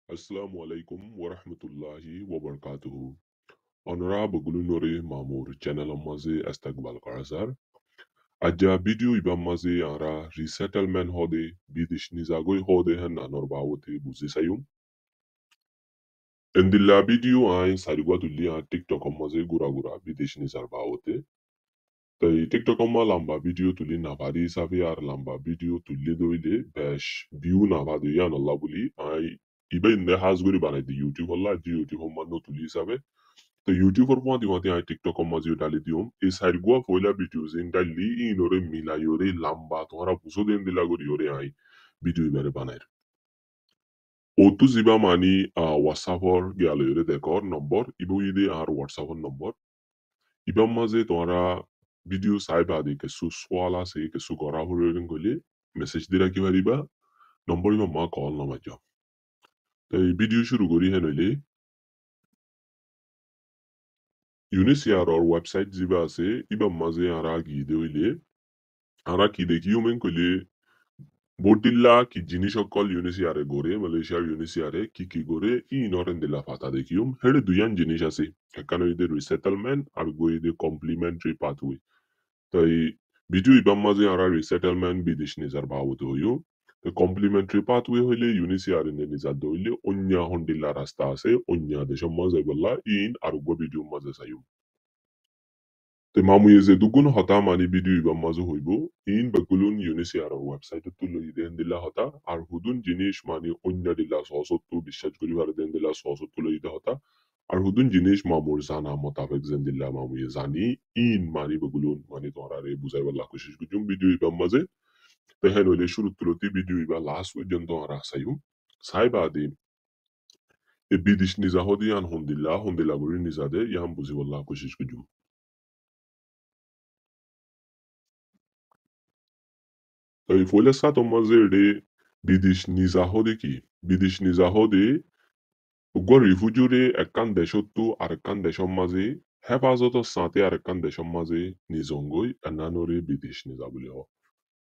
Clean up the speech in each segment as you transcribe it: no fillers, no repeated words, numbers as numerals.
Assalamu alaikum wa rahmatullahi wa barakatuhu. Honorable Gulunore Mamour channel amaze astaqbal karazar. Aja video iba maze ara resettlement hode bidish nizagoy hode hen anorbawute buzi sayum. Endilla video ay sarigwa tulia TikTok amaze gura gura bidish nizarbawute. Tai TikTok amma lamba video tuli navadi savi ar lamba video tuli doile bash view navadi yan Allah buli ay iba inde has guri bana di YouTube Allah di YouTube amma no tuli sabe. तो YouTube पर पहुंच दिवाते हैं TikTok और मजे डाली दियो इस side गुआ फोइला वीडियोस इन डाली इन ओरे मिला योरे लंबा तुम्हारा पुसो दिन दिला गोरी योरे आई वीडियो मेरे बनाए ओतु जिबा मानी व्हाट्सएप और गयाले योरे देखो नंबर इबो इदे आर व्हाट्सएप नंबर इबा मजे तुम्हारा वीडियो साइब आदि के सु स्वाला से के सु गरा हो योरे गोले मैसेज दिरा की बारी बा नंबर इबा मा कॉल ना मजा तो वीडियो शुरू गोरी है नले UNHCR or website ziba ase iba maze ara gide ile ara ki dekiyo men kole botilla ki jinishokol UNHCR gore Malaysia UNHCR ki gore I inoren de la fata dekiyum hele duyan jinish ase ekano ide resettlement ar go ide complementary pathway tai bidu iba maze ara resettlement bidish nizar bawuto hoyo the complementary pathway hole UNHCR ne nizar doile onya hondilla rasta ase onya desho maze balla in ar go bidu maze sayum te mamuyeze dugun hata mani bidu iba mazu hoibo in bagulun UNHCR website tulo iden dilla hata ar hudun jinish mani onya dilla sosottu বিশ্বাস করি ভারে দেন দিলা sosottu ide hata আর হুদুন জিনিস মামুর জানা মোতাবেক জেন্দিল্লা মামুয়ে জানি in মানি বগুলুন মানি তোরারে বুঝাই বলা কোশিশ গুজুম ভিডিও ইবা মাঝে তেহেন হইলে শুরু তুলতি ভিডিও ইবা লাস্ট পর্যন্ত আর সাইম সাইবাদি এ বিদিশ নিজা হদি আন হন্দিল্লা গুরি নিজাদে ইয়াম বুঝি বলা কোশিশ গুজুম তাই ফলে সাত মাঝে রে বিদিশ নিজা হদি কি বিদিশ নিজা হদি উগ্র রিফুজুরে একখান দেশত্তু আর একখান দেশম মাঝে হেফাজত সাথে আর একখান দেশম মাঝে নিজঙ্গই এনানোরে বিদেশ নিজা বলে হ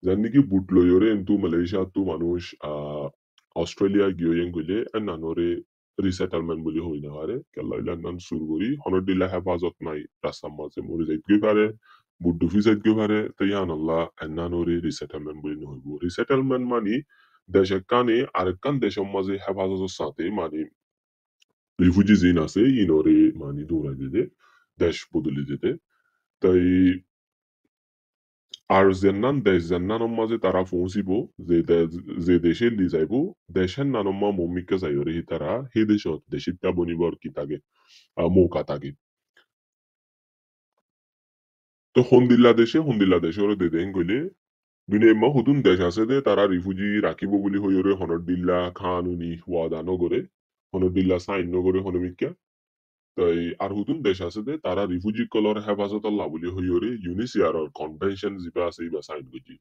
যেন নাকি বুটলো ইয়রে এন্তু মালয়েশিয়া তু মানুষ অস্ট্রেলিয়া গিয়ে গেলে এনানোরে রিসেটেলমেন্ট বলি হই না হারে কেল্লা ইলান শুরু করি হনর দিলা হেফাজত নাই রাস্তার মাঝে মরে যাইত গই পারে বুড্ডু ফিজাইত গই পারে তো ইয়ান আল্লাহ এনানোরে রিসেটেলমেন্ট বলি নহইব রিসেটেলমেন্ট মানি দেশ একখানে আরেকখান দেশের মাঝে হেফাজতের সাথে মানি রিফুজি জিন আছে ইনরে মানি দৌড়াই দিতে দেশ বদলি দিতে তাই আর জেন্নান মাঝে তারা পৌঁছিব যে দেশে লি যাইব দেশের নানম্মা মম্মিকা যাইরে হি তারা সেই দেশত দেশিতা বনিবর কি তাগে মৌকা তাগে তো হন্দিল্লা দেশে ওরে দেদেন গইলে বিনেমা হুতুন দেশ আছে দে তারা রিফুজি রাখিব বুলি হইরে হনর দিল্লা খানুনি ওয়াদা নগরে হনর দিল্লা সাইন নগরে হনমিকা তাই আর হুতুন দেশ আছে দে তারা রিফুজি কলর হেফাজত আল্লাহ বলি হইরে ইউনিসিয়ার কনভেনশন জিবা আছে ইবা সাইন গজি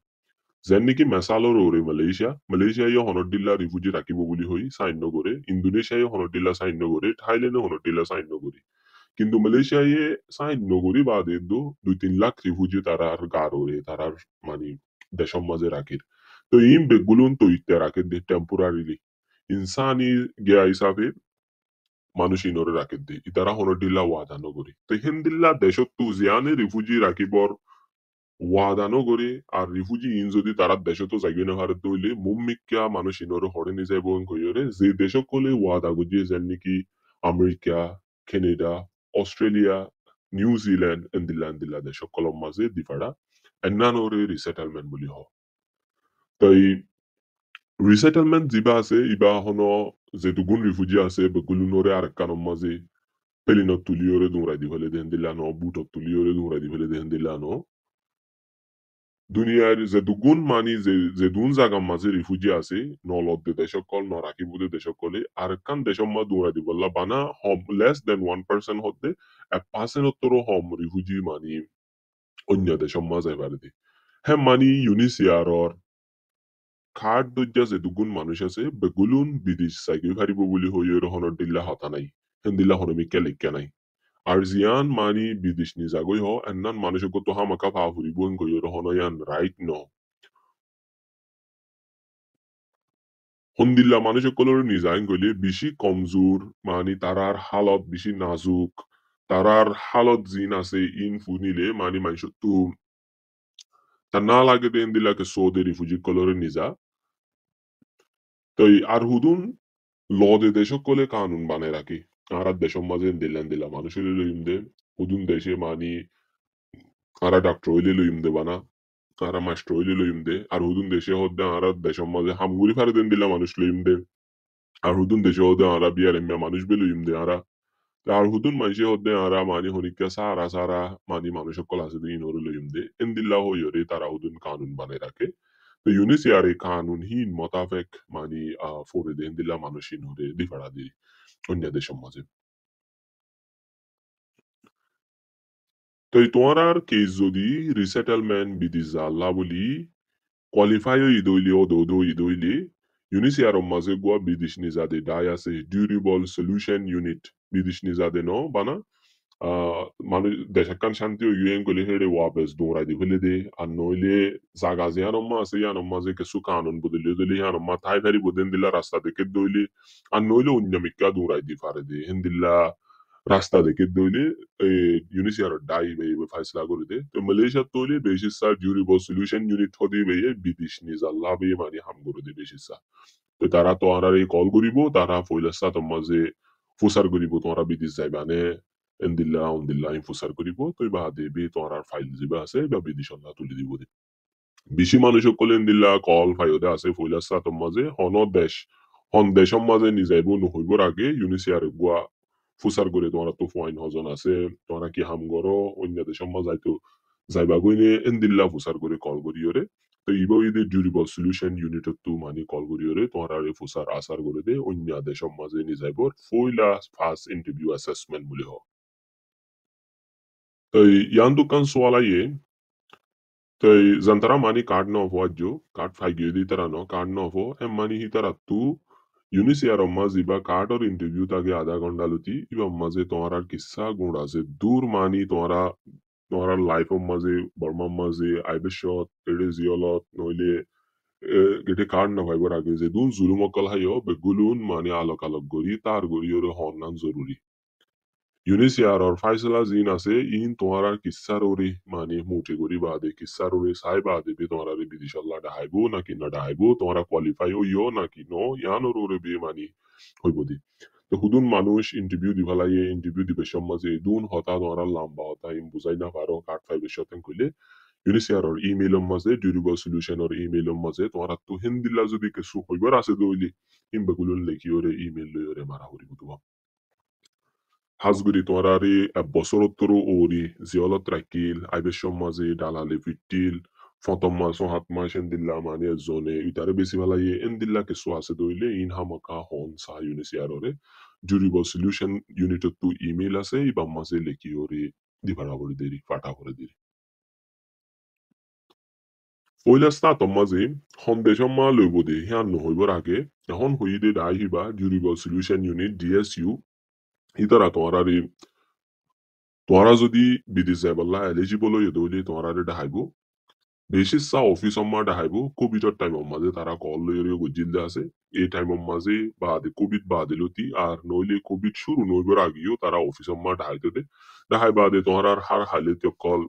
যেন নেকি মেসালর ওরে মালয়েশিয়া হনরদিল্লা রিফুজি রাখিব বুলি হই সাইন নগরে ইন্দোনেশিয়ায় হনরদিল্লা সাইন নগরে থাইল্যান্ডে হনরদিল্লা সাইন নগরে কিন্তু মালয়েশিয়ায় সাইন নগরি বাদে দো 2-3 লাখ রিফুজি তারার গারোরে তারার মানে দেশম মাঝে রাখির তো ইম বেগুলুন তো ইতে রাখে দে টেম্পোরারিলি ইনসানি গিয়া হিসাবে মানুষ ইনরে রাখে দে ইতারা হনরদিল্লা ওয়াদা নগরি তো হিন্দিল্লা দেশত তু জিয়ানে রিফুজি রাখিবর ওয়াদানো করে আর রিফুজি ইন যদি তারা দেশতো যাইবে না হারে তৈলে মুম্মিকা মানুষ ইনরে হরে নি যাইব কইরে যে দেশ কলে ওয়াদা গুজিয়ে যেন নাকি আমেরিকা কানাডা অস্ট্রেলিয়া নিউজিল্যান্ড এন্দিল্লা দেশ কলম মাঝে দিফাড়া এন্নানোরে রিসেটেলমেন্ট বলি হ তাই রিসেটেলমেন্ট জিবা আছে ইবা হন যে দুগুণ রিফুজি আছে বেগুলুনরে আর কানম মাঝে পেলিনত তুলিওরে দুমরাই দি ফেলে দেন দিলানো বুটত তুলিওরে দুমরাই দি ফেলে দেন দিলানো দুনিয়ার যে দুগুণ মানি যে দুন জাগা মাঝে রিফুজি আছে নলত de দেশকল নরাকিবুদে দেশকলে আর কান দেশম মা দুরা দি বল্লা বানা হম লেস দেন 1% হতে 1% উত্তর হম রিফুজি মানি অন্য দেশম মা যাইবার দি হ্যাঁ মানি ইউনিসিয়ারর খাট দজ্জা যে দুগুণ মানুষ আছে বেগুলুন বিদেশ সাইকে ফারিব বলি হইয়ের হনর দিল্লা হতা নাই হেন দিল্লা হনমিকা লেখা নাই আর জিয়ান মানি বিদেশ নি জাগই হ এন্নান মানুষকে তো হামাকা ফা ফুরিব হইয়ের হনয়ান রাইট ন হন্দিল্লা মানুষ সকলের নিজাইন গলি বেশি কমজোর মানে তারার হালত বেশি নাজুক তারার হালত জিন আছে ইন ফুনিলে মানে মানুষ তো তা না লাগে দেন দিলাকে সৌদি রিফুজি কলরে নিজা তো আর হুদুন লদে দেশ কলে কানুন বানায় রাখি আর দেশের মাঝে দিলেন দিলা মানুষের লইম দে হুদুন দেশে মানি আর ডাক্তার হইলে লইম দে বানা আর মাস্টার হইলে লইম দে আর হুদুন দেশে হদ্দে আর দেশের মাঝে হামগুড়ি ফারে দেন দিলা মানুষ লইম দে আর হুদুন দেশে হদ্দে আর বিয়ার এম্মা মানুষ বে লইম দে আর আর হুদুন মানুষে হদ্দে আর মানি হনিকা সারা সারা মানি মানুষ সকল আছে দিন ওর লইম দে এন্দিল্লা হইরে তারা হুদুন কানুন বানায় রাখে তো ইউনিস ইয়ারে কানুন হিন মোতাবেক মানি ফোরে দেন দিলা মানুষ হিন হরে দিফাড়া দি অন্য দেশের মাঝে তো তোমার আর কেস যদি রিসেটেলমেন্ট বিদিজা আল্লাহ বলি কোয়ালিফাই ইদইলি ও দো ইদইলি ইউনিস ইয়ার মাঝে গোয়া বিদিশ নিজাদে দায় আছে ডিউরেবল সলিউশন ইউনিট বিদিশ নিজাদে ন বানা মানুষ দেশাকান শান্তি ও ইউএন গলি হেডে ওয়াবেস দৌড়াই দি ফেলে দে আর নইলে জাগা যে ইয়ানম্মা আছে ইয়ানম্মা যে কিছু কানুন বদলে দিলে ইয়ানম্মা তাই ফেরি বদেন দিলা রাস্তা দেখে দইলে আর নইলে অন্যমিকা দৌড়াই দি পারে দে হেন্দিল্লা রাস্তা দেখে দইলে ইউনিসিয়ার ডাই বে ফাইসলা করে দে তো মালয়েশিয়া তৈলে বেশি সার ডিউরেবল সলিউশন ইউনিট হদি বে বিদিশ নিজাল্লা বে মানে হাম করে দে বেশি সার তো তারা তো আর এই কল করিব তারা ফইলাসা তোমার যে ফুসার করিব তোমরা বিদিশ যাইবানে এন্দিল্লা উন্দিল্লা ইনফুসার করিব তো বাদে বে তোমরা ফাইল দিবা আছে বা বিদিশ আল্লাহ তুলি দিব দে বেশি মানুষ সকলে এন্দিল্লা কল ফাইদে আছে ফইলাসা তোমার যে হন দেশ হন দেশের মাঝে নিজাইব নহইবর আগে ইউনিসিয়ার গুয়া ফুসার করে তোমরা তো ফাইন হজন আছে তোমরা কি হাম করো অন্য দেশের মাঝে যাইতো যাইবা গইনে এন্দিল্লা ফুসার করে কল করিওরে তো ইবো ইদে ডিউরেবল সলিউশন ইউনিট তো মানে কল করিওরে তোমরা রে ফুসার আসার করে দে অন্য দেশের মাঝে নিজাইবর ফইলা ফার্স্ট ইন্টারভিউ অ্যাসেসমেন্ট বলে হ তো ইয়ান দোকান সোয়ালা ইয়ে তো zantara mani card no vo adjo card fagio di tara no card no vo em mani hitara tu Younis ইয়ার মাঝে বা কার্ডর ইন্টারভিউ তাকে আধা ঘন্টা লুতি ইবা মাঝে তোমার কিসা গুণ আছে দূর মানি তোমার লাইফ মাঝে বর্মার মাঝে আইবেশত এডে জিয়লত নইলে গেটে কার্ড না ভাইবার আগে যে দুন জুলুম অকল হাইও বেগুলুন মানে আলোক আলোক গড়ি তার গড়ি ওরে হন্নান জরুরি ইউনিস ইয়ারর ফাইসলা জিন আছে ইন তোমার কিসার ওরে মানে মোটে গড়ি বাদে কিসার ওরে সাই বাদে বে তোমার বিদিশাল্লাহ ডাহাইবো নাকি না ডাহাইবো তোমার কোয়ালিফাই হইও নাকি নো ইয়ানোর ওরে বে মানে হইব দি তো হুদুন মানুষ ইন্টারভিউ দিবা লাগে ইন্টারভিউ দিবে সমাজে দুন হতা তোমার লম্বা হতা ইম বুঝাই না পারো কাট ফাইবে শতেন কইলে ইউনিস ইয়ারর ইমেইলের মাঝে ডিউরেবল সলিউশনের ইমেইলের মাঝে তোমার তো হিন্দিলা যদি কিছু হইবার আছে দইলি ইম বেগুলুন লেখি ওরে ইমেইল লই ওরে মারা হরিব তোমার Hasguri toarari bosorottoro ori ziyalat rakil aybeshom mazi dalali fitil fontomma son hatma shendilla mani zone utare besi balaye endilla ke so ase doile in hamaka hon sa unis yarore durable solution unit to email ase ibam maze leki ori dibara boli deri fata করে deri ওইলা স্নাতক মাঝে হন Deschamps মা লইব দে হিয়ান নহইবর আগে এখন হইদে দাই Hiba durable solution unit DSU ইতারা তোমরা যদি বিদেশ যাইবাল্লা এলিজিবল হয়ে দইলে তোমরা ডাহাইব বেশি সা অফিস অম্মা ডাহাইব কোভিডর টাইম মাঝে তারা কল লইরে গজিল্লা আছে এই টাইম মাঝে বাদে কোভিড বাদে লতি আর নইলে কোভিড শুরু নইবার আগেও তারা অফিস অম্মা ডাহাইতে দে ডাহাই বাদে তোমরা হার হালে কল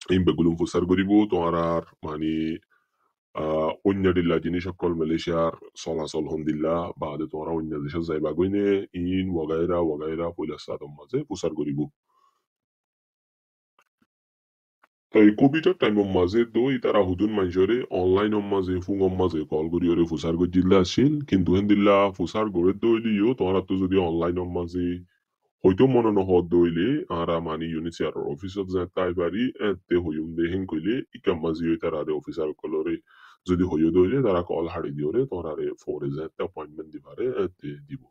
ইমবেগুলুম ফুসার করিব তোমরা মানে অন্য দিল্লা জিনিস সকল মালয়েশিয়ার চলাচল হন দিল্লা বাদে তোমরা অন্য দেশে যাইবা গইনে ইন ওগাইরা ওগাইরা পয়লা মাঝে ফুসার করিব তাই কোভিডৰ টাইমৰ মাজে দই তারা হুদুন মানুষরে অনলাইনের মাঝে ফুঙর মাঝে কল করিয়রে ফুসার গৈ দিল্লা আছিল কিন্তু হেন দিল্লা ফুসার গড়ে দইলিও তোমরা তো যদি অনলাইনের মাঝে হয়তো মনে নহত দইলে আরা মানে ইউনিসিয়ার অফিসত যাই পারি এতে হইম দে হেন কইলে ইকাম মাঝে তারা অফিসার কলরে যদি হইও দইলে তারা কল হাড়ি দিওরে তোমরা ফোরে যাই অ্যাপয়েন্টমেন্ট দিবারে এতে দিব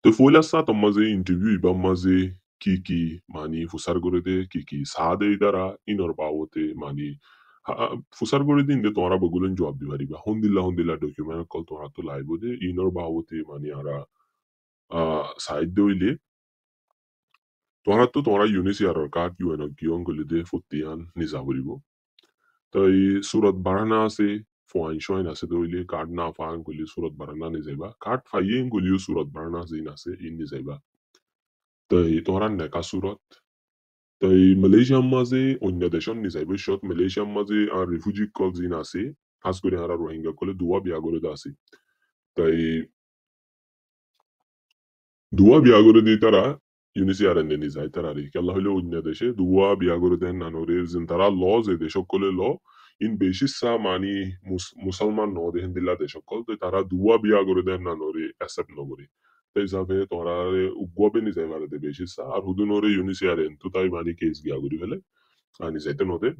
তো ফইলাসা তোমাজে ইন্টারভিউ ইবা মাঝে কি মানি ফুসার করে দে কি সাদে ইদারা ইনর বাওতে মানি ফুসার করে দিন দে তোমরা বগুলেন জবাব দিবারিবা হন্দিল্লা ডকুমেন্ট কল তোমরা তো লাইব দে ইনর বাওতে মানি আরা সাইড দইলে তোমরা ইউনিসিয়ারর কার্ড ইউএন গিয়ন গলি দে ফুতিয়ান নিজা বলিব তাই সুরত বাড়ানা আছে foin shoin আছে দইলে কার্ড না ফাং গলি সুরত বারানা নি যাইবা কার্ড ফাইয়ে গলিও সুরত বারানা জিন আছে ইন নি যাইবা তাই তোরা নেকা সুরত তাই মালয়েশিয়ার মাঝে অন্য দেশন নি যাইবে শত মালয়েশিয়ার মাঝে আর রিফিউজি কল জিন আছে খাস করে আর রোহিঙ্গা কলে দুয়া বিয়া করে আছে তাই দুয়া বিয়া করে দিয়ে তারা ইউনিসি আর এনে যায় তারা আর কেলা হইলে অন্য দেশে দুয়া বিয়া করে দেন নানরে জিন তারা ল যে দেশ সকলে ল ইন বেশি সা মানি মুসলমান ন দেহেন দিলা দেশ সকল তো তারা দুয়া বিয়া করে দেন নানরে অ্যাকসেপ্ট নগরে তাই হিসাবে তোরা উগ্গবে নি যাই পারে বেশি সা আর হুদুনরে ইউনিসি আর এন তো তাই মানি কেস গিয়া করি ফেলে আনি যাইতে নদে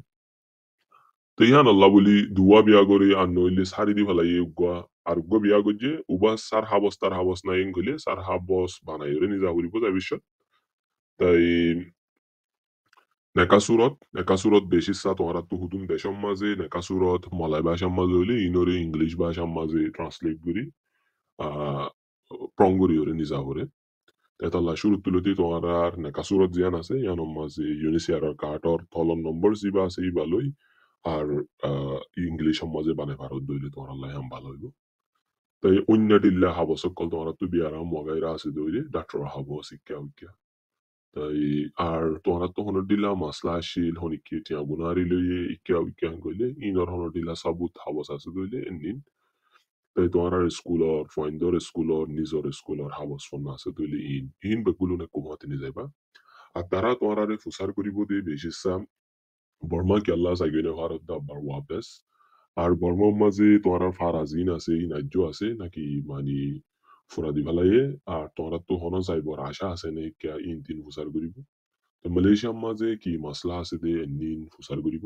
তো ইহান আল্লাহ বলি দুয়া বিয়া করে আর নইলে সারি দি ফেলাই উগ্গা আর উগ্গ বিয়া করছে উবা সার হাবস তার হাবস নাই গলে সার হাবস বানাই ওরে নিজা করিব তাই বিশ্ব তাই নেকাসুরত বেশি সা তোমরা তো হুদুন দেশম মাঝে নেকাসুরত মলাই ভাষার মাঝে হইলে ইনরে ইংলিশ ভাষার মাঝে ট্রান্সলেট করি আহ প্রঙ্গরি ওরে নিজা করে তাই শুরু তুলতে তোমার আর নেকাসুরত জিয়ান আছে ইয়ানোর মাঝে ইউনিসিয়ার কার্টর তলন নম্বর জিবা আছে ই ভালোই আর ইংলিশের মাঝে বানে ভারত দইলে তোমার আল্লাহ হাম ভালো হইব তাই অন্য টিল্লা হাবো সকল তোমার তো বিয়ারা মগাইরা আছে দইলে ডাক্তার হাবো শিক্ষা উইক্ষা তাই আর তোরা তো হনো দিলা মাসলা আসিল হনিকি তিয়া গুনারি লইয়ে ইকা উইকা গইলে ইনর হনো দিলা সাবুত হাবস আছে গইলে এন্নিন তাই তোরা স্কুলর ফয়েন্দর স্কুলর নিজর স্কুলর হাবস ফোন আছে দইলে ইন বেগুলো নে কুমাতে নি যাইবা আর তারা তোরা ফুসার করিব দে বেশি সাম বর্মা কি আল্লাহ সাইগেনে ভারত দা বার ওয়াপেস আর বর্মার মাঝে তোরা ফারাজিন আছে ইনাজ্য আছে নাকি মানি ফুরাদি ভালাইয়ে আর তোরা তো হনো যাইবর আশা আছে নে কে ইন তিন ফুসার করিব তো মালয়েশিয়ার মাঝে কি মাসলা আছে দে নিন ফুসার করিব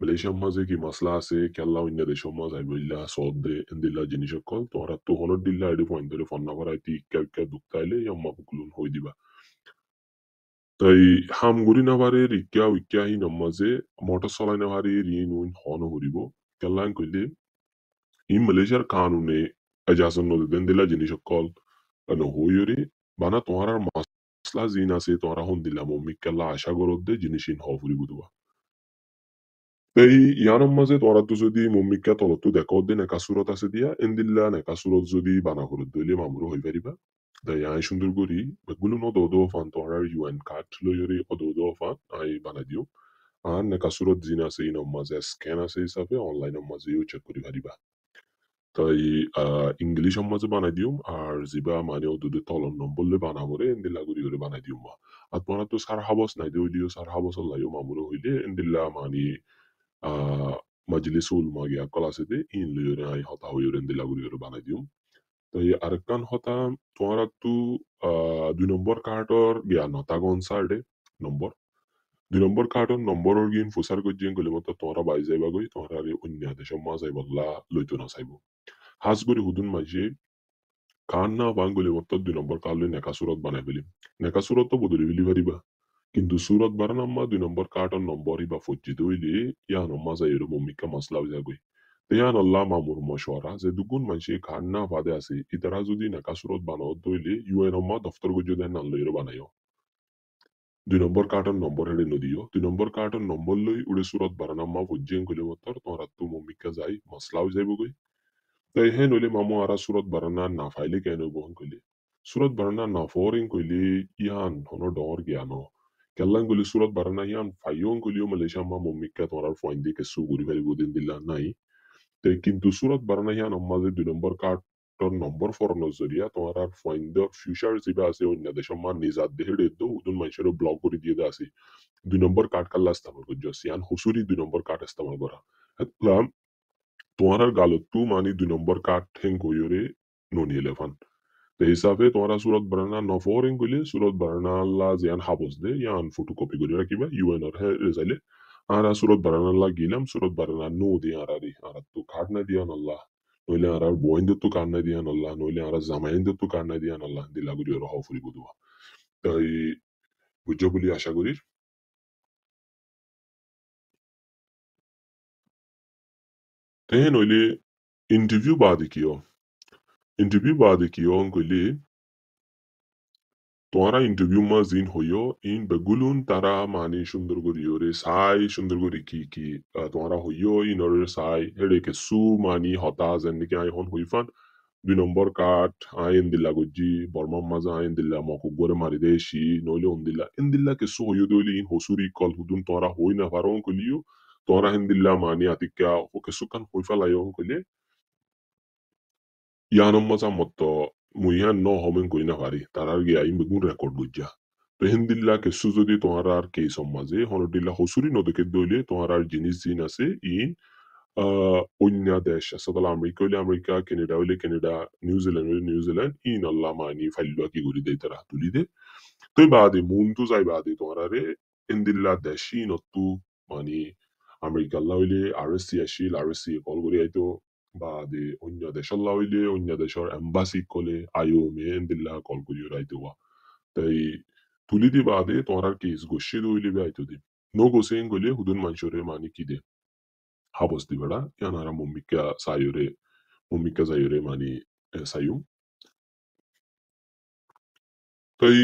মালয়েশিয়ার মাঝে কি মাসলা আছে কেল্লা অন্য দেশের মাঝে আইবইল্লা সদ দে এন্দিল্লা জিনিস কল তোরা তো হনর দিল্লা এডি পয়েন্ট ধরে ফোন না করাই তি ইক্কা ইক্কা দুক্তাইলে ইয়াম্মা বুকুলুন হই দিবা তাই হামগুড়ি নাভারের ইক্কা ইক্কা হি নমাজে মোটর চলাই নাভারি ঋণ উইন হন হরিব কেল্লান কইলে ই মালয়েশিয়ার কানুনে এজাজত নদী দিল্লা জিনিস কল হইয়রি বানা তোমার মাসলা জিন আছে তোরা হন দিলাম অমিক কেল্লা আশা করত দে জিনিসিন হফুরিব দুয়া এই ইয়ানোর মাঝে তোরা তো যদি মম্মিকা তলতো দেখো দে নেকা সুরত আছে দিয়া এন্দিল্লা নেকা সুরত যদি বানা করত দইলে মামুরো হই পারিবা তাই আই সুন্দর করি বেগুলো ন দো ফান তোরা ইউএন কার্ড লইরি ও দো ফান আই বানা দিও আর নেকা সুরত জিন আছে ইনোর মাঝে স্ক্যান আছে হিসাবে অনলাইনের মাঝে ইউ চেক করি পারিবা তাই ইংলিশের মাঝে বানাই দিও আর জিবা মানে ও দুধে তলন নম্বর লে বানাবরে এন্দিল্লা গুড়ি করে বানাই দিও মা আর তোরা তো সার হাবস নাই দিও সার হাবস লাইও মামুরো হইলে এন্দিল্লা মানে uh, majlisul magi akala sede in luyure ay hota huyuren de laguri banai dium তো এই আরেকটান হতা তোমার তু ২ নম্বর কার্টর গিয়া নতাগন সার্ডে নম্বর ২ নম্বর কার্টর নম্বরর গিন ফুসার গজিয়েন গলি মতো তোমরা বাই যাইবা গই তোমরা অন্য দেশ মা যাইবল্লা লইতো না চাইব হাজ করে হুদুন মাইজে কান না বাঙ্গুলি মতো ২ নম্বর কার্লে নেকা সুরত বানাই ফেলি নেকা সুরত তো বদলি ফেলি পারিবা কিন্তু সুরত বারানাম্মা ২ নম্বর কার্টন নম্বরই বা ফজ্জিত হইলে ইয়ান অম্মা যাইরো মম্মিকা মাসলা যাগই তেয়ান আল্লাহ মামুর মশওয়ারা যে দুগুণ মানুষে খান না ফাদে আছে ইতারা যদি নাকা সুরত বানাও দইলে ইউএন অম্মা দফতর গুজো দেন নান লইরো বানাইও ২ নম্বর কার্টন নম্বর হেডে নদিও ২ নম্বর কার্টন নম্বর লই উড়ে সুরত বারানাম্মা ফজ্জিয়েন কইলে মতর তোরা তো মম্মিকা যাই মাসলাও যাইব গই তাই হে নইলে মামু আরা সুরত বারানা না ফাইলে কেন বহন কইলে সুরত বারানা না ফোরিং কইলে ইয়ান হনো ডর জ্ঞান kellan guli surat barana yan fayon guli malaysia ma momika torar foindi ke su guri bari budin dilla nai te কিন্তু সুরত বারানা yan আমাদের ২ নম্বর কার্টর নম্বর ফরনো জরিয়া তোমার আর ফাইন্ডার ফিউচার জিবা আছে অন্য দেশ মা নিজাত দেহেড়ে দো উদুন মানুষের ব্লক করে দিয়ে আছে ২ নম্বর কার্ড কাল্লা ইস্তেমাল করছে ইয়ান হুসুরি ২ নম্বর কার্ড ইস্তেমাল করা এতলাম তোমার আর গালতু মানি ২ নম্বর কার্ড হেং কইরে ননি এলেফান te hisabe তোমরা সুরত বারানা নফরিং গলি সুরত বারানা লা জিয়ান হাবস দে ইয়ান ফটোকপি করে রাখিবা ইউএন আর রেজাইলে আর সুরত বারানা লা গিলাম সুরত বারানা নো দি আরারি আর তো কার্ড না দিয়ান আল্লাহ নইলে আর বইন্দ তো কার্ড না দিয়ান আল্লাহ নইলে আর জামাইন্দ তো কার্ড না দিয়ান আল্লাহ দিলা গুরি রহ ফুরি বুদুয়া তাই বুঝছো বলি আশা করি তে নইলে ইন্টারভিউ বাদে কিও তোমরা ইন্টারভিউ মা জিন হইও ইন বেগুলুন তারা মানে সুন্দর করি ওরে সাই সুন্দর করি কি তোমরা হইও ইন ওরে সাই হেডে কে সু মানি হতা যেন আই হন হইফান 2 নম্বর কাঠ আইন দিল্লা গজ্জি বর্মার মাঝে আইন দিল্লা মকুব্বরে মারি দেশি নইলে দিল্লা ইন দিল্লা কে সু হইও দইলে ইন হসুরি কল হুদুন তোমরা হই না পারো কলিও তোমরা হিন দিল্লা মানি আতিকা ও কে সুকান হইফালাইও কলিয়ে ইয়ানম maza motto muihan no homen koina vari tarar ge aim begun record gujja to hindilla ke suzodi toharar ke sommaze honodilla hosuri no deke doile toharar jinis jin ase in onya desh asodala amerika canada hole canada new zealand hole new zealand in allah mani fallo ki guri de tara tulide to baade muntu zai baade toharare indilla deshi nottu mani amerika hole rsc ashil rsc call guri aito বাদে অন্য দেশৰ লাউলে অন্য দেশৰ embassy কলে আইওমে এন্দিল্লা call করিও রাইতেওয়া তাই তুলি দি বাদে তোরার কেস গোশে দইলে বাইতো দি নো গোসেন গলে হুদুন মানসরে মানি কি দে হাবস দি বড়া ইয়ানারা মুম্মিকা জায়রে মানি সায়ুম তাই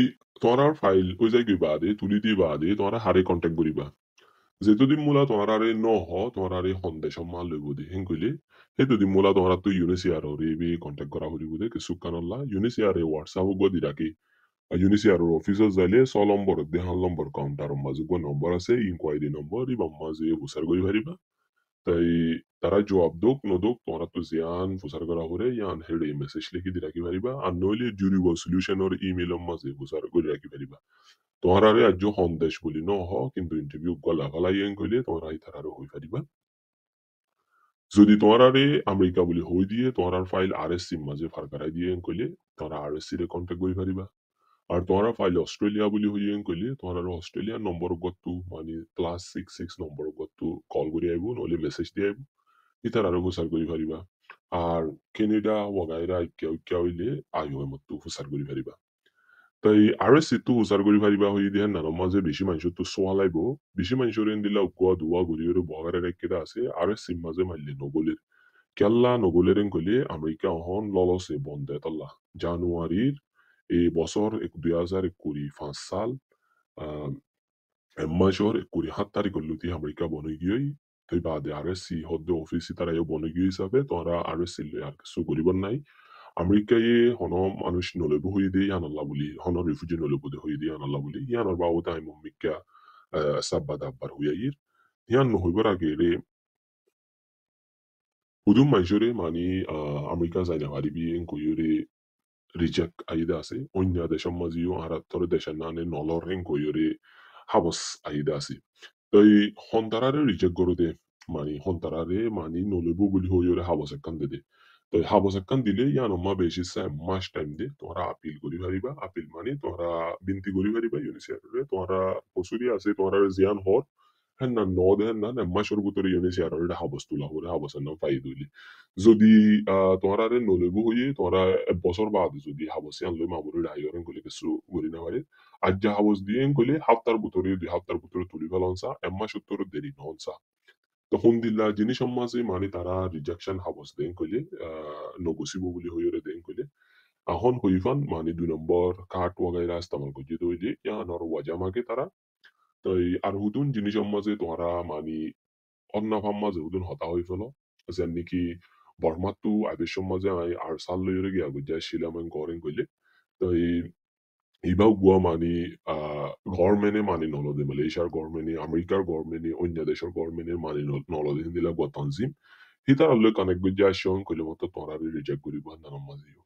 তোরার ফাইল ওই জায়গায় বাদে তুলি দি বাদে তোরা হারে কন্টাক্ট করিবা যেতদিন মূলা তোমারারে নহ তোমারারে সন্দেহ সম্মান লইব দে হেন কইলে সেইতদিন মূলা তোমারা তো ইউনিসিয়াররে বি কন্টাক্ট করা হরিব দে কিছু কানল্লা ইউনিসিয়ারে হোয়াটসঅ্যাপ গদি রাখি ইউনিসিয়ারের অফিসে যাইলে 6 নম্বর দেহান নম্বর কাউন্টার মাঝে গো নম্বর আছে ইনকোয়ারি নম্বর ইবা মাঝে ফুসার করি পারিবা তাই তারা জবাব দোক নদোক তোমরা তো জিয়ান ফুসার করা হরে ইয়ান হেডে মেসেজ লিখি দি রাখি পারিবা আর নইলে জুরি সলিউশনের ইমেল মাঝে ফুসার করে রাখি পারিবা তোমরারে আজ সন্দেশ বলি ন হ কিন্তু ইন্টারভিউ গলা ফলাইয়েন কইলে তোমরা ইতারারও হই পারিবা যদি তোমরারে আমেরিকা বলি হই দিয়ে তোমরার ফাইল আরএসসি মাঝে ফারকারাই দিয়ে কইলে তোমরা আরএসসি রে কন্টাক্ট করি পারিবা আর তোমরা ফাইল অস্ট্রেলিয়া বলি হইয়েন কইলে তোমরা অস্ট্রেলিয়ার নম্বর গত্তু মানে +66 নম্বর গত্তু কল করি আইব নইলে মেসেজ দিয়ে আইব ইতারারও ফুসার করি পারিবা আর কেনেডা ওয়াগাইরা ইক্কা হইলে আইও মতো ফুসার করি পারিবা তাই আৰএছচিটো উজাৰ কৰি পাৰিবা হৈ দিয়ে নানৰ মাজে বেছি মানুহটো চোৱা লাগিব বেছি মানুহৰে দিলা উকোৱা ধোৱা ঘূৰি বগাৰে ৰাইকেইটা আছে আৰএছচি মাজে মাৰিলে নগলে কেল্লা নগলেরেন কইলে আমেরিকা অহন ললসে বন্ধে তল্লা জানুয়ারির এই বছর 2025 সাল এম্মাজর 27 তারিখ লুতি আমেরিকা বনে গিয়ে তুই বাদে আরএসসি হদ্দে অফিসি তারা বনে গিয়ে হিসাবে তোরা আরএসসি আর কিছু করিবার নাই আমেরিকায় হন মানুষ নলেব হয়ে দিয়ে আনাল্লা বলি হন রিফিউজি নলেব হয়ে দিয়ে আনাল্লা বলি ইয়ানোর বাবু তাই মম্মিকা সাব্বা দাব্বার হইয়াইর ইয়ান নহইবার আগে রে হুদুম মাইজরে মানি আমেরিকা যাই না পারিবি কইরে রিজেক্ট আইদা আছে অন্য দেশের মাঝেও আর তোর দেশের নানে নলরেন কইরে হাবস আইদা আছে তই হন্তারারে রিজেক্ট করে দে মানে হন্তারারে মানে নলেবু বলি হইরে হাবস একখান দে তো হাবস একখান দিলে ইয়ান অম্মা বেশি মাস টাইম দে তোমরা আপিল করি পারিবা আপিল মানে তোমরা বিনতি করি পারিবা ইউনিসিয়ারে তোমরা কসুরি আছে তোমরা জিয়ান হর হ্যাঁ না নদ হ্যাঁ না মাসের ভিতরে ইউনিসিয়ারে হাবস তুলা হরে হাবসের নাম ফাই দইলি যদি তোমরারে নলেবু হইয়ে তোমরা বছর বাদ যদি হাবসে আনলে মামুরি রাইয়রেন কইলে কিছু করি না পারে আজ যা হাবস দিয়ে কইলে হাফতার ভিতরে 2 হাফতার ভিতরে তুলি ফেলনসা মাস উত্তর দেরি নহনসা তখন দিল্লা জিনিস মাঝে মানে তারা রিজেকশন হাবস দেন কইলে নগসিব বলি হইরে দেন কইলে এখন হইফান মানে 2 নম্বর কাঠ ওয়াগাইরা ইস্তেমাল করছে দইলে ইয়ানোর ওয়াজামাকে তারা তই আর হুদুন জিনিস মাঝে তোমরা মানে অন্নাফাম মাঝে হুদুন হতা হই ফেলো যেন নাকি বর্মাতু আবেশম মাঝে আই আর সাল লইরে গিয়া গুজা শিলাম গরেন কইলে তই ইবাও গুয়া মানি গভর্নমেন্টে মানি নলদে মালয়েশিয়ার গভর্নমেন্টে আমেরিকার গভর্নমেন্টে অন্য দেশের গভর্নমেন্টে মানি নলদে হিন্দিলা গুয়া তানজিম হিতার আল্লে কানেক গুজা আসন কইলে মতো তোমরা রিজেক্ট করিব নানান মাঝেও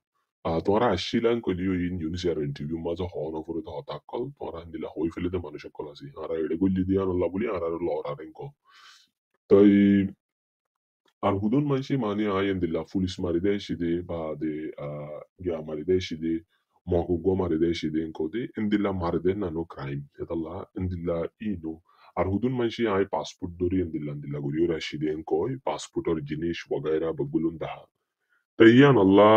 তোমরা আসছিলেন কইলিও ইন ইউনিসিয়ার ইন্টারভিউ মাঝে হন অফরে তো হতাকল তোমরা হিন্দিলা হই ফেলে দে মানুষ সকল আছে আর এড়ে গুলি দিয়া নল্লা বলি আর লড়ারেন ক তাই আর হুদুন মানসি মানে আয়েন দিল্লা পুলিশ মারি দেয় সিদে বা দে গিয়া মারি দেয় সিদে মকুগো মারি দেয় সিদে এনকোদে এন্দিল্লা মারি দেয় নানো ক্রাইম এতাল্লা এন্দিল্লা ইনো আর হুদুন মানসি আয় পাসপোর্ট দরি এন্দিল্লা গরিও রাশিদে এনকোই পাসপোর্টের জিনিস বগাইরা বগুলুন দাহা তাই ইয়ান আল্লাহ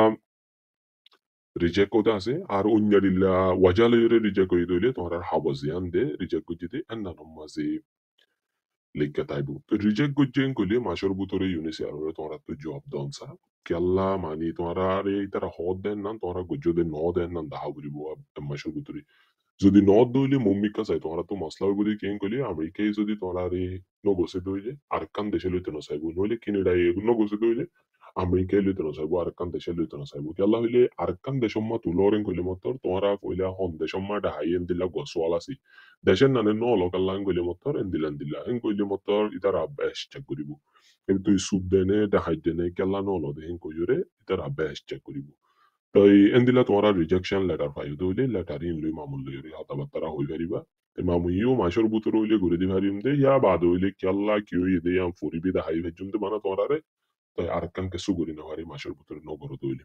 রিজেক্ট কোদা আছে আর অন্য দিল্লা ওয়াজালয়রে রিজেক্ট কই দইলে তোমার হাবজিয়ান দে রিজেক্ট কই দিতে এন্নানো মাঝে লেখা তাইবো তো রিজেক্ট করছেন কইলে মাসের ভিতরে ইউনিসিয়ার তোমরা তো জব দনসা কেলা মানে তোমরা রে ইতারা হদ দেন না তোমরা গজ্জে ন দেন না দাহা করিব মাসের ভিতরে যদি নদ দইলে মম্মিকা চাই তোমরা তো মশলা গুলি কেন কইলে আমেরিকায় যদি তোমরা রে নগসে দইলে আরেকখান দেশে লইতে না চাইবো নইলে কিনেডাই নগসে দইলে আমেরিকায় লইতে না চাইবো আরেকখান দেশে লইতে না চাইবো কেলা হইলে আরেকখান দেশম্মা তুলোরেন কইলে মতর তোমরা কইলা হন দেশম্মা ডাহাই এন দিলা গসওয়াল আছি দেশের নানে ন লকাল্লাং কইলে মতর এন দিলা এন কইলে মতর ইতার আব্বাস চেক করিব কিন্তু তুই সুদ দেনে ডাহাই দেনে কেলা ন ল দেন কইরে ইতার আব্বাস চেক করিব তাই এন্দিলা তোমরা রিজেকশন লেটার পাইও দইলে লেটার ইন লই মামুল লই হতাবার্তারা হই পারিবা মামুইও মাসের বুতর হইলে ঘুরে দি পারিম দে ইয়া বাদ হইলে কেল্লা কি হই দে আম ফরিবি দা হাই ভেজুম দে মানা তোমরা রে তাই আরেকখান কেসু করি না পারি মাসের বুতর নগর দইলে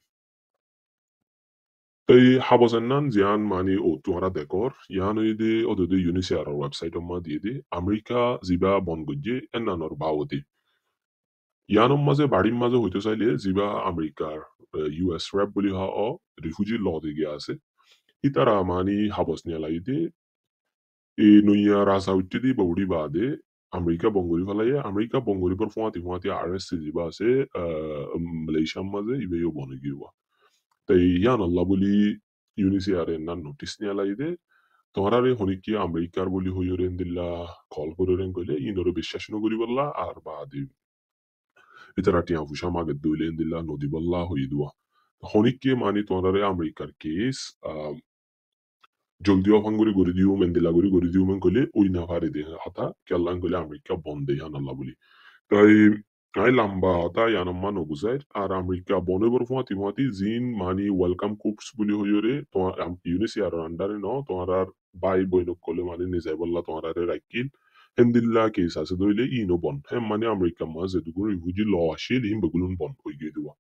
তাই হাবসেন নান জিয়ান মানি ও তোমরা দেখর ইয়ান হই দে ওদে দে ইউনিসিয়ার ওয়েবসাইট মা দিয়ে দে আমেরিকা জিবা বন গজ্জে এন্নানর বাওতে ইয়ানোর মাঝে বাড়ির মাঝে হইতে চাইলে জিবা আমেরিকার ইউএস র্যাপ বলি হওয়া রিফিউজি ল দিকে আছে ইতারা মানি habos niya laide e nuya rasa uttidi baudi bade Amerika bongori falaye Amerika bongori por fuati arrest jiba ase Malaysia maze ibe yo bone giwa tai yan Allah boli unisi are nan notice niya laide তোমারে হনিকি আমেরিকার বলি হইরেন দিল্লা call করেন কইলে ইনরে বিশ্বাস নগরি বললা আর বাদি ইতারা টিয়া ফুসা মাগে দইলেন দিল্লা নদী বললা হই দুয়া হনিকি মানি তোমারে আমেরিকার কেস জলদি অফাঙ্গুরি গড়ি দিও মেন্দিলাগুড়ি গড়ি দিও মেন কইলে ওই না পারে দে হাতা কেল্লান কইলে আমেরিকা বন্ধে হানাল্লা বলি তাই আই লাম্বা হতা ইয়ানম্মা নবুজাইর আর আমেরিকা বনে বর ফুয়াতি জিন মানি ওয়েলকাম কুপস বলি হইরে তোমার ইউনিসিয়ার আন্ডারে ন তোমার আর বাই বইনক কলে মানে নিজাই বললা তোমার আরে রাইকিল হেন্দিল্লা কেস আছে দইলে ইনো বন হেম মানে আমেরিকা মাঝে দুগুণ রিফিউজি ল আসিল হিম বেগুলুন বন হই গিয়ে দেওয়া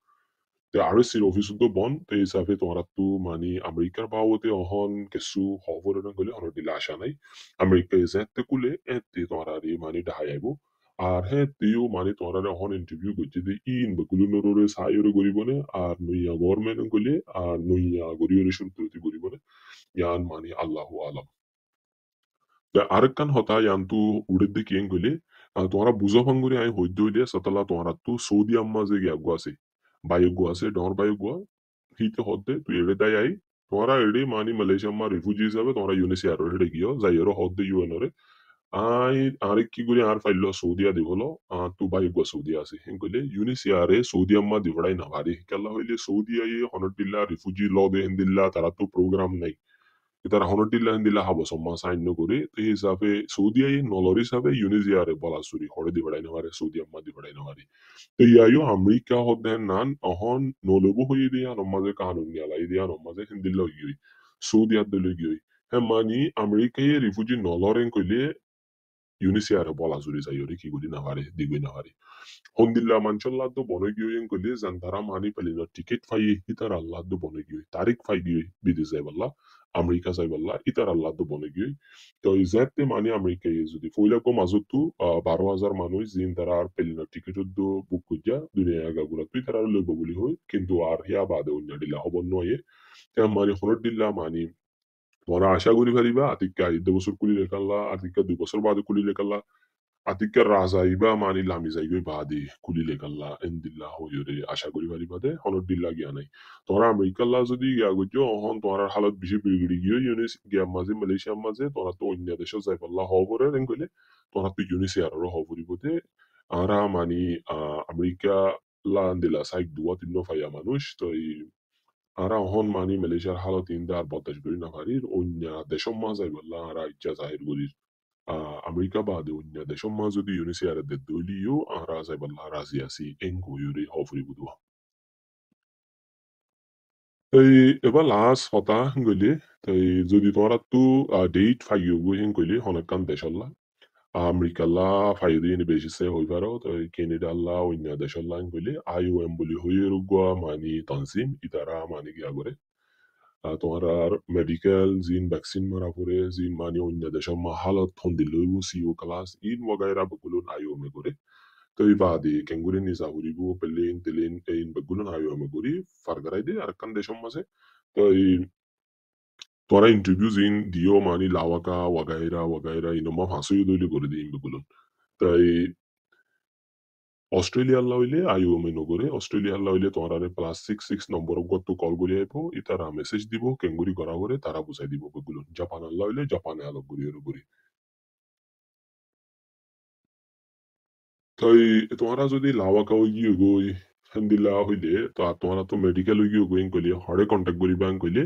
Der Arrest-Office Bonn, der is afe torattu mani Amerikar bawote ohon kesu hovorun gole honor dilasha nai. Amerika is ette kule ette torari mani dahayaibo. আর হ্যাঁ তুইও মানে তোমরা এখন ইন্টারভিউ করছে যে ইন বকুলু নররে সাইরে গরিবনে আর নইয়া গভর্নমেন্ট গলে আর নইয়া গরিয়রে শুনতে গরিবনে ইয়ান মানে আল্লাহু আলাম আরেকখান হতা ইয়ান্তু উড়ের দিকে ইয়েন গলে তোমরা বুঝো ভাঙ্গুরি আই হইতে হইলে সতলা তোমরা তো সৌদি আম্মা যে গিয়া আছে বায়ুগো আছে ডর বায়ুগো হিতে হদ্দে তুই এড়ে দেয় আই তোমরা এড়ে মানি মালয়েশিয়া মা রিফিউজি হিসাবে তোমরা ইউনিসিয়ার হেডে গিয়ে যাইয়েরো হদ্দে ইউএনরে আই আরেক কি করে আর ফাইল সৌদিয়া দিবলো তু বায়ুগো সৌদিয়া আছে হেন কইলে ইউনিসিয়ারে সৌদি আম্মা দিবড়াই না ভারি কেলা হইলে সৌদিয়া হনদিল্লা রিফিউজি ল দে হিন্দিল্লা তারা তো প্রোগ্রাম নাই Kita honotilla hindilla habo somma sign no kore to hisabe Saudi ay nolori sabe Tunisia re bola suri hore di badai naware Saudi amma di badai naware to yayo Amerika hodden nan ahon nolobu hoyi dia nommaze kanun ya lai dia nommaze hindilla hoyi Saudi adlo hoyi hemani Amerika ye refugee noloren koile Tunisia re bola suri sayori ki gudi naware digwe naware Hondilla manchollado bonogiyoyen kole zantara mani pelino ticket fayi hitar allado bonogiyoy tarik fayi bidi zayballa Amerika zayballa hitar allado bonogiyoy তো ইজাতে মানে America যদি ফইলা কম আজতু 12,000 মানুষ জিন তারা আর পেলিনা ticket book কইয়া দুনিয়া গাগুলা তুই তারা লইব বলি হই কিন্তু আর হিয়া বাদে অন্য দিলা হব নয়ে তে মানে হনর দিল্লা মানে তোমরা আশা করি পারিবা আতিকা 2 বছর কুলি লেখাল্লা আতিকা 2 বছর বাদে কুলি লেখাল্লা Atika razaiba mani lamizaibe badi kulile kalla endilla hoyore আশা করি পারি বাদে হনদিল্লা গিয়া নাই তোরা আমেরিকাল্লা যদি গিয়া গজ্জো অহন তোরার হালত বেশি বিগড়ি গিয়ে ইউনিস গিয়া মাঝে মালয়েশিয়ার মাঝে তোরা তো অন্য দেশে যাই পাল্লা হবরে রেন কইলে তোরা তো ইউনিসিয়ারও হবরিবতে আরা মানি আমেরিকা লা আন্দিলা সাইক দুয়া তিন্ন ফাইয়া মানুষ তো আরা অহন মানি মালয়েশিয়ার হালত ইন্দা আর বদাস করি না পারির অন্য দেশম মা যাই পাল্লা আরা ইচ্ছা জাহির করির Amerika bade unya de shomma zodi Tunisia de doliyo an raza balla raziasi engo yuri hofri budwa. তাই এবার লাস্ট হতা গলি তাই যদি তোমরা তো ডেট ফাইও গই গলি হনকান দেশল্লা আমেরিকাল্লা ফাইও দিন বেশি সে হই পারো তাই কেনেডাল্লা অন্য দেশল্লা গলি আইওএম বলি হই রুগা মানি তনজিম ইতারা মানি গিয়া করে তোমার আর মেডিকেল জিন ভ্যাকসিন মারা পরে জিন মানে অন্য দেশের হালত থন্দি লইব সিও ক্লাস ইন ওগাইরা বগুলুন আইও মে করে তো এই বাদে কেঙ্গুরি নিজা হরিব পেলেন তেলেন এই বগুলুন আইও মে করি ফারগারাই দে আর কান দেশের মাঝে তো এই তোরা ইন্টারভিউ জিন দিও মানি লাওয়াকা ওগাইরা ইনো মা ফাঁসই দইলে করে দিই বগুলুন তাই অস্ট্রেলিয়াল্লা হইলে আইওএমএ নগরে অস্ট্রেলিয়াল্লা হইলে তোমার +66 নম্বর গত্তু কল করি আইব ইতারা মেসেজ দিব কেঙ্গুরি করা করে তারা বুঝাই দিব বেগুলো জাপান আল্লাহ হইলে জাপানে আলোক গুরি তই তোমরা যদি লাওয়াকা হইগি গই হেন্দিলা হইলে তো তোমরা তো মেডিকেল হইগি গোয়িং কইলে হরে কন্টাক্ট করিবা কইলে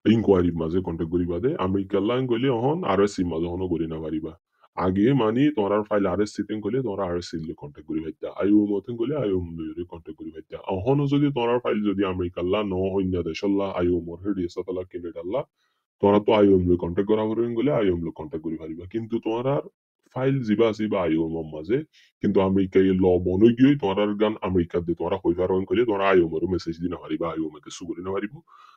ইনকোয়ারি মাঝে কন্টাক্ট করিবা দে আমেরিকাল্লা কইলে অহন আরএসসি মাঝে হন করি না পারিবা আগে মানি তোমার ফাইল আরএসসি তেন কইলে তোমরা আরএসসি লে কন্টাক্ট করি ভাইতা আইও মতন কইলে আইও লে কন্টাক্ট করি ভাইতা অহন যদি তোমার ফাইল যদি আমেরিকাল্লা ন হইনা দেশল্লা আইও মোর হেডি সাতালা কিনেডাল্লা তোমরা তো আইওএম লে কন্টাক্ট করা হরিং গলে আইওএম লে কন্টাক্ট করি পারিবা কিন্তু তোমার ফাইল যিবা আছে বা আইওএম মাঝে কিন্তু আমেরিকা ল বনই গিয়ে তোমার গান আমেরিকা দিয়ে তোমরা হইবার কইলে তোমরা আইওএম এর মেসেজ দিনা পারিবা আইওএম কে সুগরি না পারিব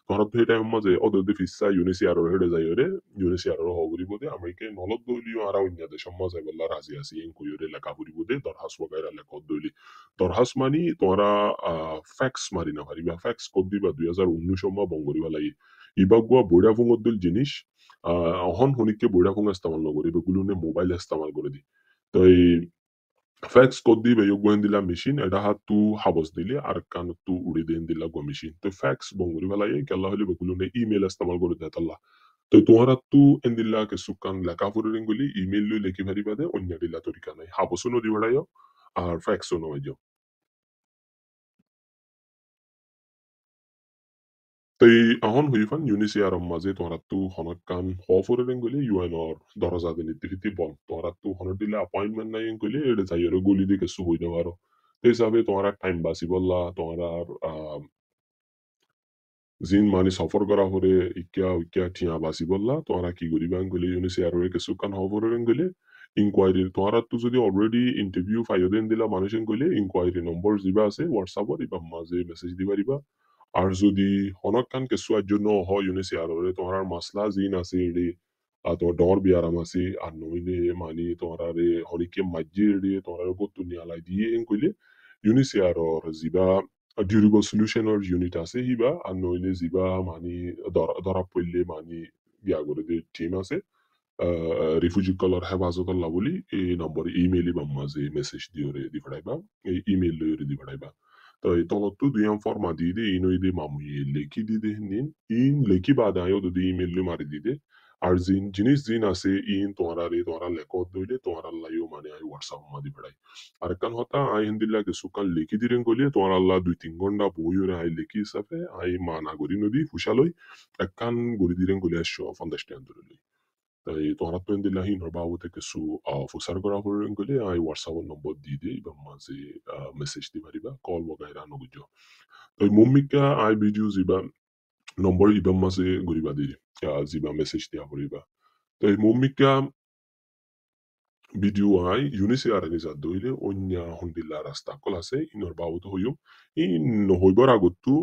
তোমরা তো এই টাইম মাঝে ওদের দি ফিসা ইউনিসিআর হেডে যাই রে ইউনিসিআর হগরি বদে আমেরিকা নলত দলিও আর অন্য দেশ মাঝে বল্লা রাজি আছি ইন কইরে লেখা করি বদে দরহাস বগাইরা লেখা দলি দরহাস মানি তোমরা ফ্যাক্স মারি না পারিবা ফ্যাক্স কদ দিবা 2019 মা বঙ্গরিবা লাগি ইবাগুয়া বইরা ফুঙদ্দুল জিনিস অহন হনিকে বইরা ফুঙা ইস্তেমাল নকরি বেগুলোনে মোবাইল ইস্তেমাল করে দি তো এই ফ্যাক্স কদ দিবে ইয়োগুয়েন দিলা মেশিন এটা হাত তু হাবস দিলে আর কান তু উড়ি দেন দিলা গো মেশিন তো ফ্যাক্স বঙ্গরি বেলায় কেলা হলে বেগুলোনে ইমেল ইস্তেমাল করে দেতাল্লা তো তোহারা তু এন্দিল্লা কে সুকান লেখা ফুরিং গুলি ইমেল লই লেখি পারিবা দে অন্য দিলা তরিকা নাই হাবসও নদী বেড়াইও আর ফ্যাক্সও নয় তই ahon huifan UNHCR maze torattu honakkan hoforen gole UNR দরজা দিতে বল তোরাত্তু হনর দিলে অ্যাপয়েন্টমেন্ট নাই গলে এটা যাইরে গলি দিকে সু হইতে পারো তো হিসাবে তোমার টাইম বাসি বললা তোমার জিন মানি সফর করা হরে ইকিয়া ইকিয়া ঠিয়া বাসি বললা তোমরা কি করিবা গলে UNHCR এর কিছু কান হফরেন গলে ইনকোয়ারি তোমরা তো যদি অলরেডি ইন্টারভিউ ফাইদেন দিলা মানুষেন গলে ইনকোয়ারি নম্বর যিবা আছে হোয়াটসঅ্যাপত ইবা মাঝে মেসেজ দিবা দিবা আর যদি হনকান কেঁচুৱাৰ জন্য হয় ইউনিচিয়াৰৰে তোমাৰ মাছলা জিন আছে এৰি তোমাৰ ডৰ বিয়াৰাম আছে আর নইলে মানি তোমার হরিকে মাঝে এড়ি তোমার গত নিয়ালাই দিয়ে এন কইলে ইউনিচিয়ারর যিবা ডিউরেবল সলিউশনের ইউনিট আছে হিবা আর নইলে যিবা মানি ধরা পড়লে মানি ইয়া করে যে টিম আছে রিফিউজি কলর হেফাজতল্লাহ বলি এই নম্বরে ইমেইল বা মাঝে মেসেজ দিয়ে দি ফেরাইবা এই ইমেইল লইরে দি ফেরাইবা তো এই তলতো দুইয়াম ফর্মা দিয়ে দে ইনই দে মামুই লেখি দি দে নিন ইন লেখি বাদ আয়ো যদি ইমেইল লে মারি দি দে আর জিনিস জিন আছে ইন তোমারা লেখত দইলে তোমার আল্লাহ মানে আই হোয়াটসঅ্যাপ মা দি ফেরাই আর কান হতা আই হিন্দিল্লা কে সুকান লেখি দিরেন গলিয়ে তোমার আল্লাহ 2-3 ঘন্টা বইরে আই লেখি হিসাবে আই মানা গরি নদী ফুসালই একখান গরি দিরেন গলিয়ে 150 টাকা ধরে তাই তোমরা তো দিলা hinor baute que su fusar gora horen gole ai whatsapp number dide iba maze message di bariba call wagaira no gujo তো মুম্মিকা আই ভিডিও জিবা নম্বর ইবা মাঝে গরিবা দি জিবা মেসেজ দিয়া করিবা তো এই মুম্মিকা ভিডিও আই ইউনিসে আর নিজা দইলে অন্য হন্দিল্লা রাস্তা কল আছে ইনর বাবুত হইম ইন হইবার আগতু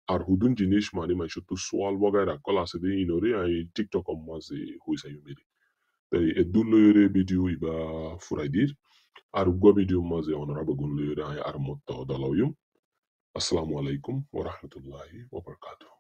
আর হুদুন জিনিস মানে মাইশ তো সোয়াল বগায় রাখল আছে দে ইনরে আই টিকটক মাঝে হইসাই মেরি তাই এদুল লইরে ভিডিও ইবা ফুরাই দির আর উগ্র ভিডিও মাঝে অনরা বগুন লইরে আই আর মত দলাউম আসসালামু আলাইকুম ওয়া রাহমাতুল্লাহি ওয়া বারাকাতুহু